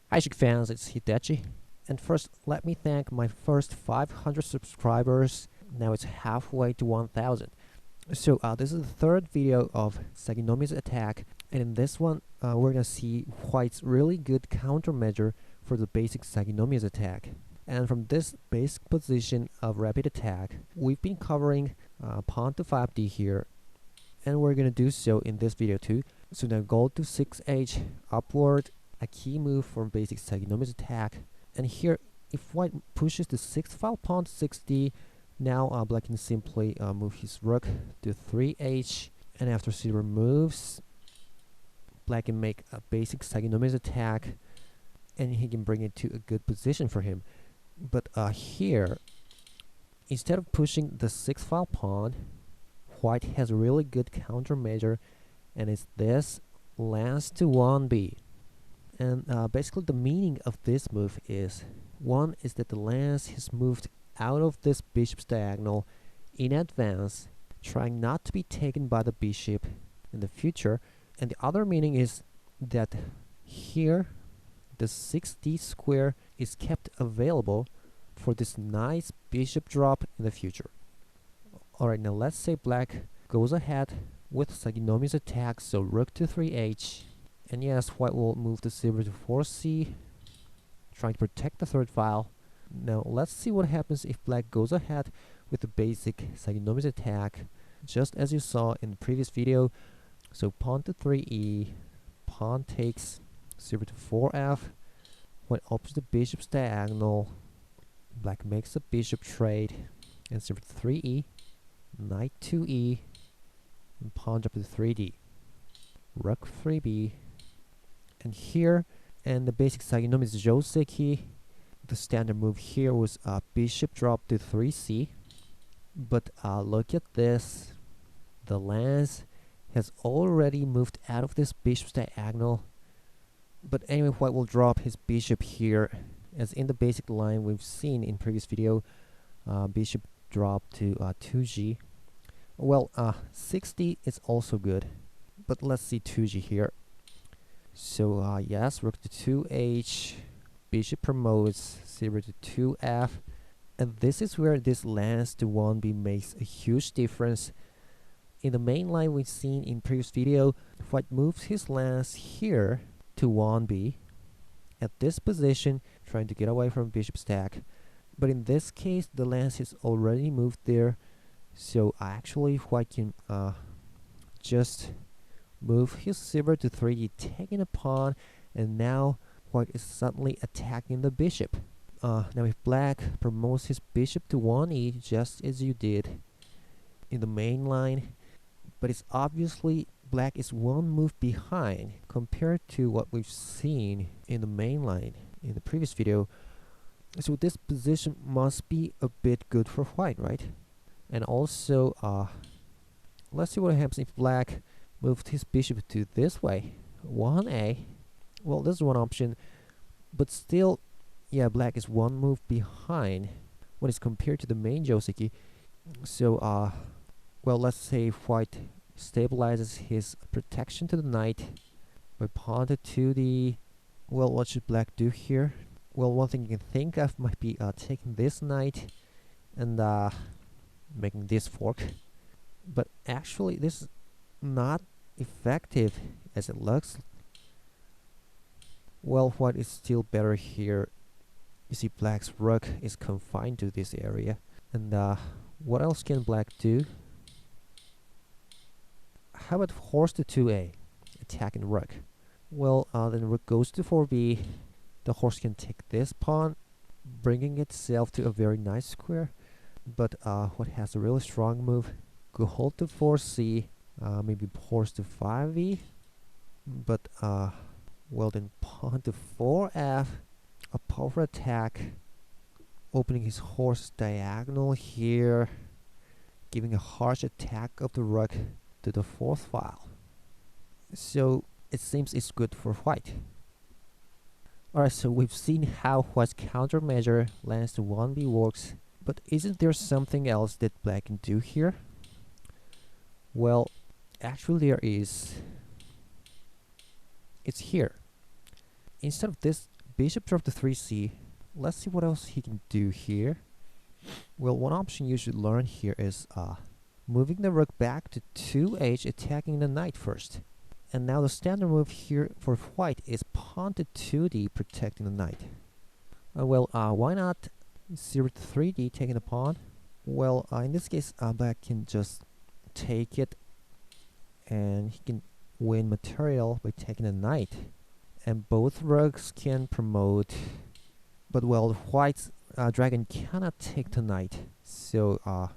Hi Shogi fans, it's Hitachi. And first, let me thank my first 500 subscribers. Now it's halfway to 1000. So this is the third video of Saginomiya's attack, and in this one we're gonna see White's really good countermeasure for the basic Saginomiya's attack. And from this basic position of rapid attack, we've been covering pawn to 5d here, and we're gonna do so in this video too. So now go to 6h upward, a key move for basic Saginomiya's attack. And here, if White pushes the 6th file pawn to 6d, now Black can simply move his rook to 3h, and after Silver moves, Black can make a basic Saginomiya's attack, and he can bring it to a good position for him. But here, instead of pushing the 6th file pawn, White has a really good countermeasure, and it's this lance to 1b. And basically the meaning of this move is, one is that the lance is moved out of this bishop's diagonal in advance, trying not to be taken by the bishop in the future. And the other meaning is that here the 6d square is kept available for this nice bishop drop in the future. Alright, now let's say Black goes ahead with Saginomiya's attack, so rook to 3h. And yes, White will move the silver to 4c, trying to protect the third file. Now let's see what happens if Black goes ahead with the basic Saginomiya's attack, just as you saw in the previous video. So pawn to 3e, pawn takes, silver to 4f, White opens the bishop's diagonal, Black makes a bishop trade, and silver to 3e, knight 2e, and pawn drop to 3d, rook 3b. And here, and the basic Saginomiya is Jouseki. The standard move here was bishop drop to 3c. But look at this. The lance has already moved out of this bishop's diagonal. But anyway, White will drop his bishop here. As in the basic line we've seen in previous video, bishop drop to 2g. Well, 6d is also good. But let's see 2g here. So yes, rook to 2h, bishop promotes, silver to 2f, and this is where this lance to 1b makes a huge difference. In the main line we've seen in previous video, White moves his lance here to 1b, at this position, trying to get away from bishop stack. But in this case, the lance is already moved there, so actually White can just move his silver to 3d, taking a pawn, and now White is suddenly attacking the bishop. Now if Black promotes his bishop to 1e, just as you did in the main line, but it's obviously Black is one move behind compared to what we've seen in the main line in the previous video. So this position must be a bit good for White, right? And also, let's see what happens if Black moved his bishop to this way, 1a. Well, this is one option, but still, yeah, Black is one move behind when it's compared to the main Jouseki. So, well, let's say White stabilizes his protection to the knight by pawn to 2d. Well, what should Black do here? Well, one thing you can think of might be taking this knight and making this fork. But actually, this is not effective as it looks. Well, White is still better here. You see, Black's rook is confined to this area. And what else can Black do? How about horse to 2a, attacking rook? Well, then rook goes to 4b. The horse can take this pawn, bringing itself to a very nice square. But White has a really strong move. Go hold to 4c. Maybe horse to 5e, but well, then pawn to 4f, a power attack, opening his horse diagonal here, giving a harsh attack of the rook to the 4th file. So it seems it's good for White. Alright, so we've seen how White's countermeasure lance to 1b works, but isn't there something else that Black can do here? Well, actually there is. It's here. Instead of this bishop drop to 3c. Let's see what else he can do here. Well, one option you should learn here is moving the rook back to 2h, attacking the knight first. And now the standard move here for white is pawn to 2d, protecting the knight. Why not 0 to 3d, taking the pawn? Well, in this case, black can just take it, and he can win material by taking the knight. And both rooks can promote, but well, white's dragon cannot take the knight. So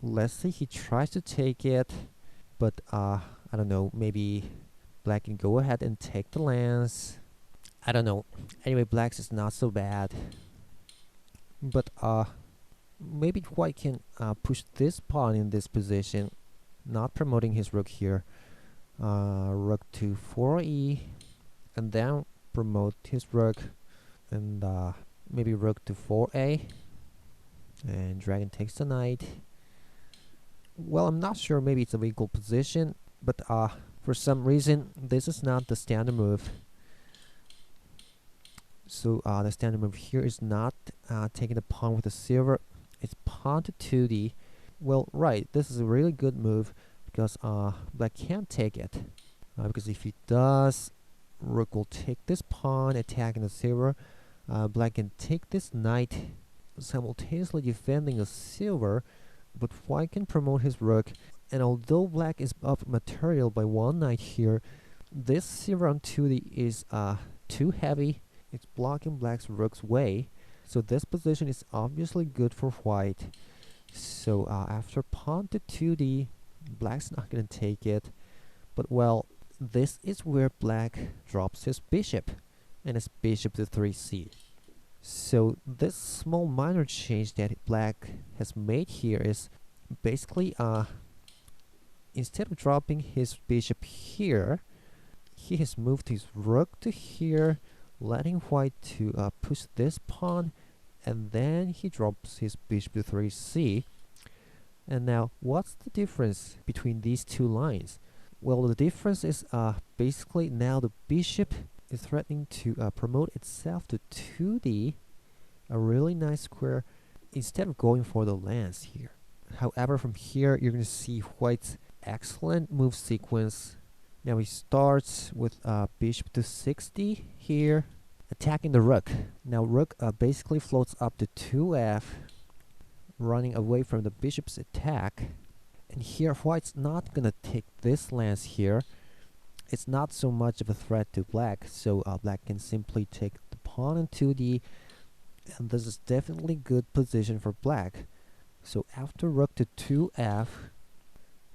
let's say he tries to take it, but I don't know, maybe black can go ahead and take the lance. I don't know. Anyway, black's is not so bad. But maybe white can push this pawn in this position, not promoting his rook here. Rook to 4e, and then promote his rook, and maybe rook to 4a, and dragon takes the knight. Well, I'm not sure, maybe it's a equal position, but for some reason this is not the standard move. So the standard move here is not taking the pawn with the silver, it's pawn to 2d. Well, right, this is a really good move because black can't take it, because if he does, rook will take this pawn, attacking the silver. Black can take this knight, simultaneously defending the silver, but white can promote his rook. And although black is up material by one knight here, this silver on 2d is too heavy. It's blocking black's rook's way, so this position is obviously good for white. So after pawn to 2d, black's not gonna take it, but well, this is where black drops his bishop, and it's bishop to 3c. So this small minor change that black has made here is basically instead of dropping his bishop here, he has moved his rook to here, letting white to push this pawn, and then he drops his bishop to 3c. And now, what's the difference between these two lines? Well, the difference is basically now the bishop is threatening to promote itself to 2d, a really nice square, instead of going for the lance here. However, from here you're going to see white's excellent move sequence. Now he starts with bishop to 6d here, attacking the rook. Now rook basically floats up to 2f, running away from the bishop's attack. And here white's not gonna take this lance here. It's not so much of a threat to black, so black can simply take the pawn in 2d, and this is definitely good position for black. So after rook to 2f,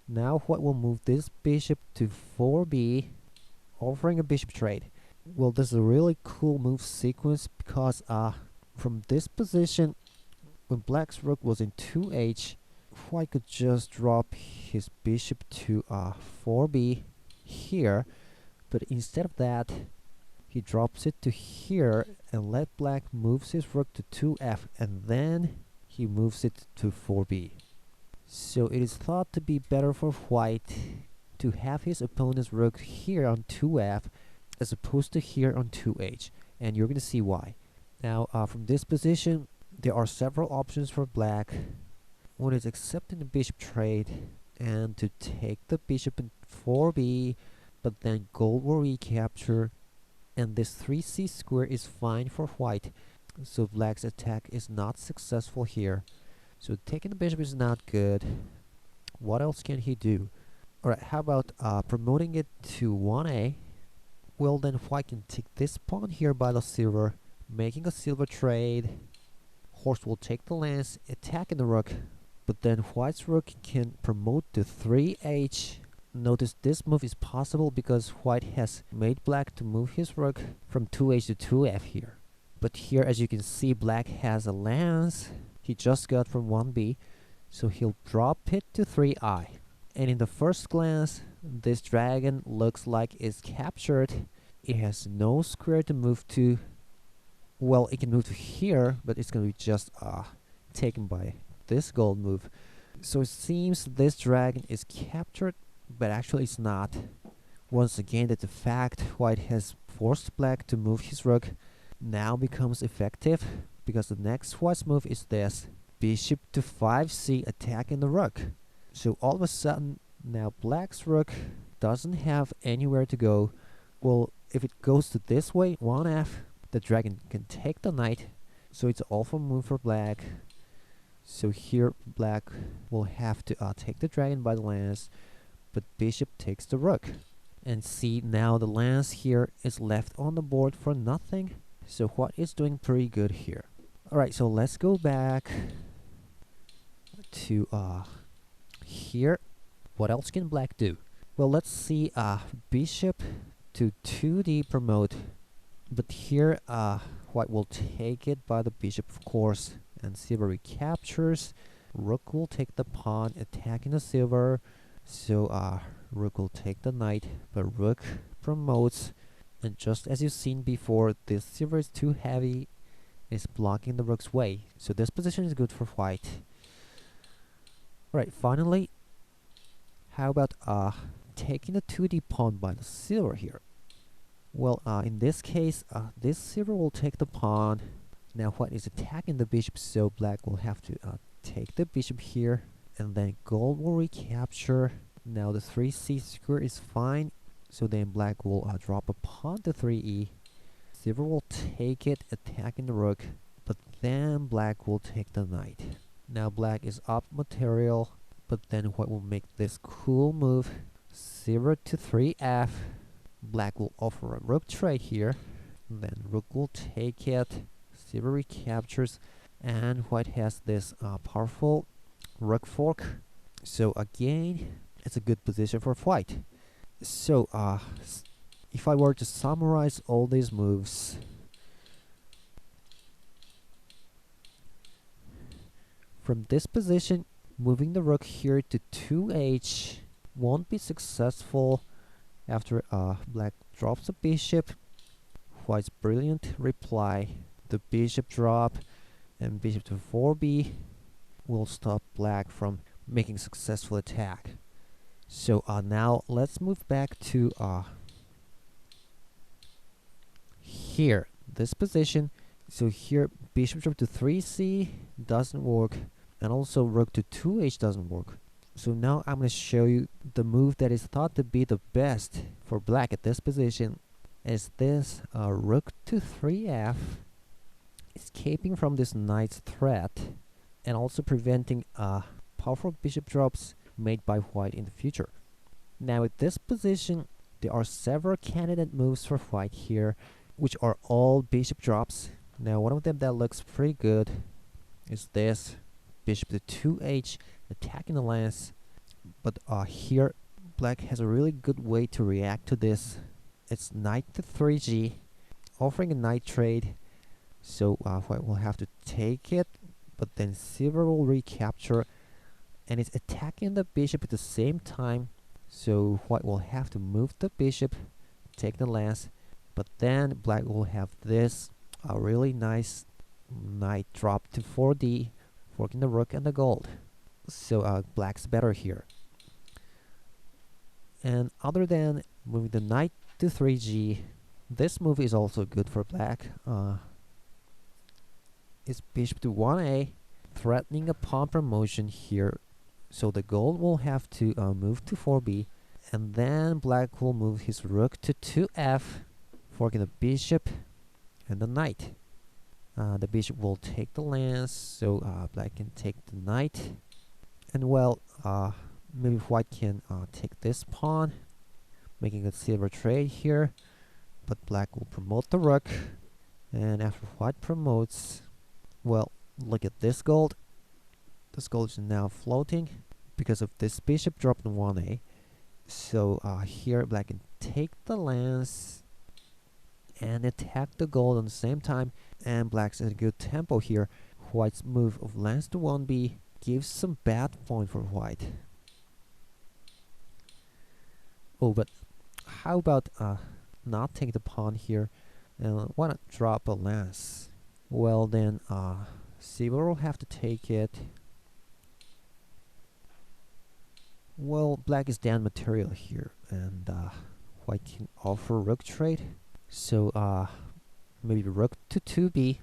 now white will move this bishop to 4b, offering a bishop trade. Well, this is a really cool move sequence because from this position, when black's rook was in 2h, white could just drop his bishop to 4b here, but instead of that, he drops it to here and let black moves his rook to 2f, and then he moves it to 4b. So it is thought to be better for white to have his opponent's rook here on 2f as opposed to here on 2h, and you're going to see why. Now from this position, there are several options for black. One is accepting the bishop trade and to take the bishop in 4b, but then gold will recapture, and this 3c square is fine for white, so black's attack is not successful here. So taking the bishop is not good. What else can he do? Alright, how about promoting it to 1a? Well, then white can take this pawn here by the silver, making a silver trade. Horse will take the lance, attacking the rook, but then white's rook can promote to 3h. Notice this move is possible because white has made black to move his rook from 2h to 2f here. But here, as you can see, black has a lance he just got from 1b, so he'll drop it to 3i. And in the first glance, this dragon looks like it's captured. It has no square to move to. Well, it can move to here, but it's going to be just taken by this gold move. So it seems this dragon is captured, but actually it's not. Once again, that's a fact. White has forced black to move his rook, now becomes effective because the next white's move is this bishop to 5c attacking the rook. So all of a sudden now black's rook doesn't have anywhere to go. Well, if it goes to this way, 1f, the dragon can take the knight, so it's an awful move for black. So here black will have to take the dragon by the lance, but bishop takes the rook. And see, now the lance here is left on the board for nothing, so white is doing pretty good here. Alright, so let's go back to here. What else can black do? Well, let's see, bishop to 2d promote, but here white will take it by the bishop, of course, and silver recaptures. Rook will take the pawn, attacking the silver, so rook will take the knight, but rook promotes, and just as you've seen before, this silver is too heavy, it's blocking the rook's way, so this position is good for white. Right, finally, how about taking the 2d pawn by the silver here? Well, in this case, this silver will take the pawn. Now white is attacking the bishop, so black will have to take the bishop here, and then gold will recapture. Now the 3c square is fine, so then black will drop a pawn to 3e. Silver will take it, attacking the rook, but then black will take the knight. Now black is up material, but then white will make this cool move. Silver to 3f. Black will offer a rook trade here, then rook will take it. Silver recaptures, and white has this powerful rook fork. So again, it's a good position for white. So if I were to summarize all these moves, from this position, moving the rook here to 2h won't be successful. After black drops a bishop, white's brilliant reply, the bishop drop and bishop to 4b will stop black from making successful attack. So now let's move back to here, this position. So here bishop drop to 3c doesn't work, and also rook to 2h doesn't work. So now I'm going to show you the move that is thought to be the best for black at this position. Is this rook to 3f, escaping from this knight's threat and also preventing powerful bishop drops made by white in the future. Now at this position, there are several candidate moves for white here, which are all bishop drops. Now one of them that looks pretty good is this bishop to 2h, attacking the lance, but here black has a really good way to react to this. It's knight to 3g, offering a knight trade, so white will have to take it, but then silver will recapture, and it's attacking the bishop at the same time, so white will have to move the bishop, take the lance, but then black will have this really nice knight drop to 4d, forking the rook and the gold. So black's better here. And other than moving the knight to 3g, this move is also good for black. It's bishop to 1a, threatening a pawn promotion here. So the gold will have to move to 4b, and then black will move his rook to 2f, forking the bishop and the knight. The bishop will take the lance, so black can take the knight. And well, maybe white can take this pawn, making a silver trade here, but black will promote the rook. And after white promotes, well, look at this gold. This gold is now floating because of this bishop drop in 1a. So here black can take the lance and attack the gold on the same time, and black's at a good tempo here. White's move of lance to 1b gives some bad point for white. Oh, but how about not take the pawn here, and why not drop a lance? Well then, silver will have to take it. Well, black is down material here, and white can offer rook trade. So maybe rook to 2b.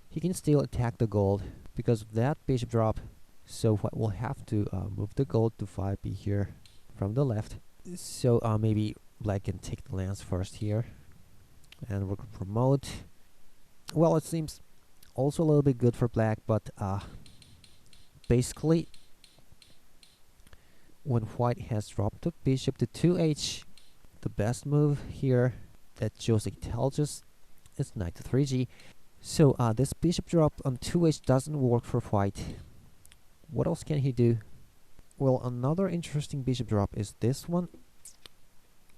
He can still attack the gold because of that bishop drop. So white will have to move the gold to 5b here from the left. So maybe black can take the lance first here, and rook promote. Well, it seems also a little bit good for black, but basically when white has dropped the bishop to 2h, the best move here that Jouseki tells us is knight to 3g. So this bishop drop on 2h doesn't work for white. What else can he do? Well, another interesting bishop drop is this one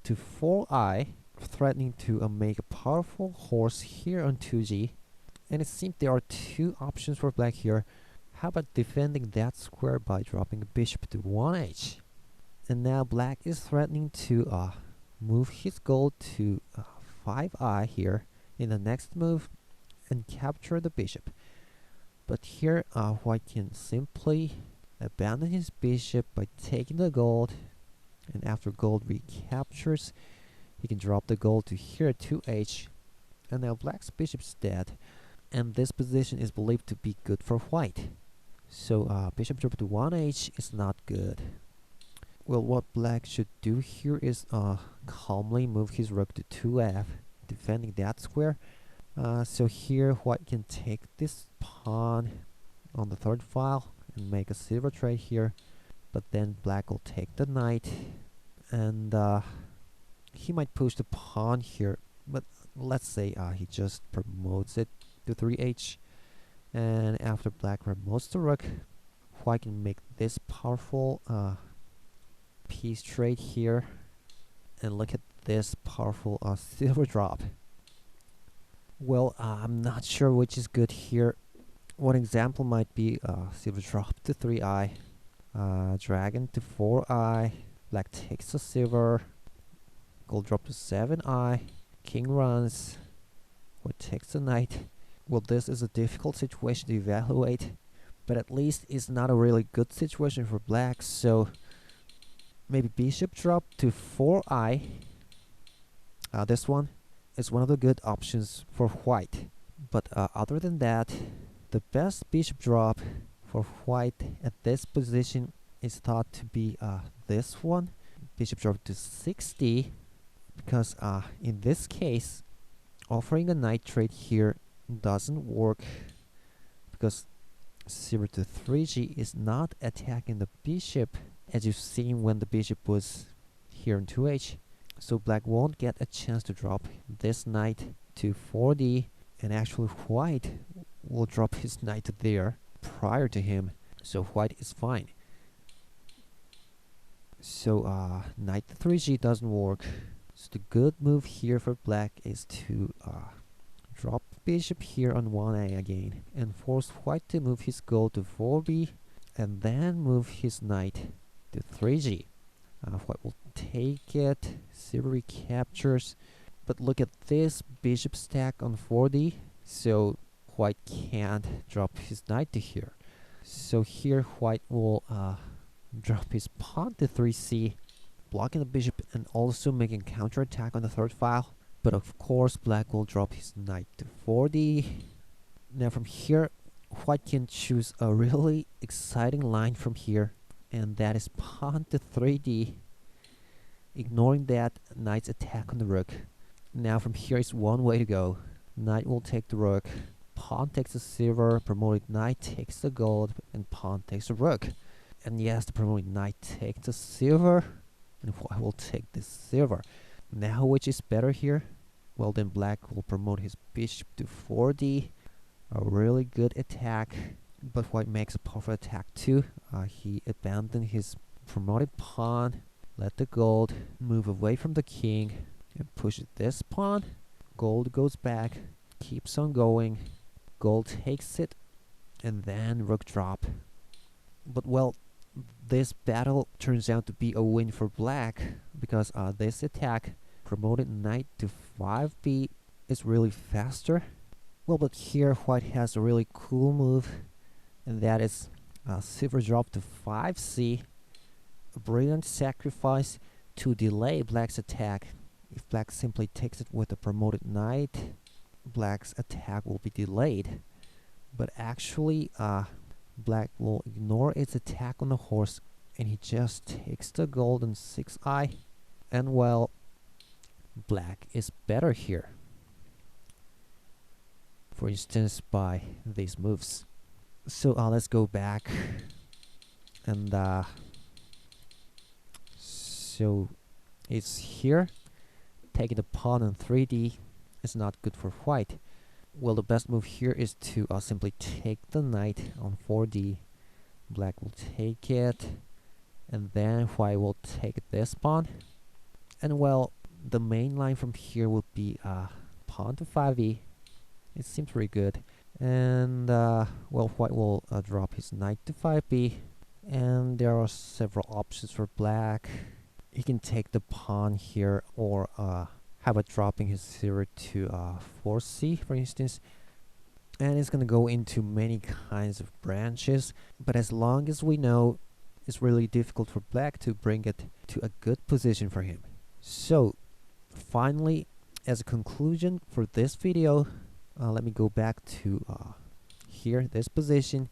to 4i, threatening to make a powerful horse here on 2g. And it seems there are two options for black here. How about defending that square by dropping a bishop to 1h? And now black is threatening to move his gold to 5i here in the next move and capture the bishop. But here white can simply abandon his bishop by taking the gold, and after gold recaptures, he can drop the gold to here at 2h, and now black's bishop's dead, and this position is believed to be good for white. So bishop drop to 1h is not good. Well, what black should do here is calmly move his rook to 2f, defending that square. So here white can take this pawn on the third file and make a silver trade here, but then black will take the knight, and he might push the pawn here, but let's say he just promotes it to 3h, and after black promotes the rook, white can make this powerful piece trade here, and look at this powerful silver drop. Well, I'm not sure which is good here. One example might be silver drop to 3i, dragon to 4i, black takes the silver, gold drop to 7i, king runs, white takes the knight. Well, this is a difficult situation to evaluate, but at least it's not a really good situation for black, so maybe bishop drop to 4i. This one is one of the good options for white, but other than that, the best bishop drop for white at this position is thought to be this one, bishop drop to 6d, because in this case offering a knight trade here doesn't work, because silver to 3g is not attacking the bishop as you've seen when the bishop was here in 2h. So black won't get a chance to drop this knight to 4d, and actually white will drop his knight there prior to him, so white is fine. So knight to 3g doesn't work. So the good move here for black is to drop bishop here on 1a again and force white to move his gold to 4b and then move his knight to 3g. White will take it, silver recaptures, but look at this bishop stack on 4d, so white can't drop his knight to here. So here white will drop his pawn to 3c, blocking the bishop and also making counterattack on the third file. But of course black will drop his knight to 4d. Now from here white can choose a really exciting line from here, and that is pawn to 3d, ignoring that knight's attack on the rook. Now from here is one way to go. Knight will take the rook, pawn takes the silver, promoted knight takes the gold, and pawn takes the rook. And yes, the promoted knight takes the silver, and white will take the silver. Now which is better here? Well, then black will promote his bishop to 4d, a really good attack, but white makes a powerful attack too. He abandoned his promoted pawn, let the gold move away from the king, and pushes this pawn. Gold goes back, keeps on going, gold takes it, and then rook drop. But well, this battle turns out to be a win for black, because this attack, promoted knight to 5b, is really faster. Well, but here white has a really cool move, and that is silver drop to 5c, a brilliant sacrifice to delay black's attack. If black simply takes it with a promoted knight, black's attack will be delayed, but actually black will ignore its attack on the horse, and he just takes the golden 6i, and well, black is better here, for instance by these moves. So let's go back, and so it's here. Taking the pawn on 3d is not good for white. Well, the best move here is to simply take the knight on 4d. Black will take it, and then white will take this pawn. And well, the main line from here would be pawn to 5e. It seems pretty good. And well, white will drop his knight to 5b. And there are several options for black. He can take the pawn here, or have it dropping his 0 to 4c, for instance. And it's gonna go into many kinds of branches, but as long as we know, it's really difficult for black to bring it to a good position for him. So finally, as a conclusion for this video, let me go back to here, this position.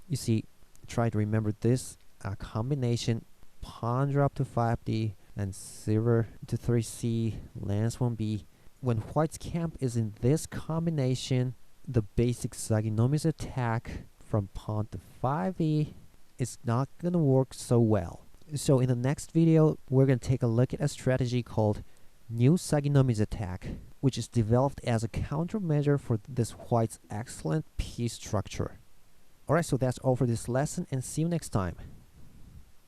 You see, try to remember this combination: pawn drop to 5d and 0 to 3c, lance 1b. When white's camp is in this combination, the basic Saginomiya attack from pawn to 5e is not gonna work so well. So in the next video, we're gonna take a look at a strategy called New Saginomiya attack, which is developed as a countermeasure for this white's excellent piece structure. Alright, so that's all for this lesson, and see you next time.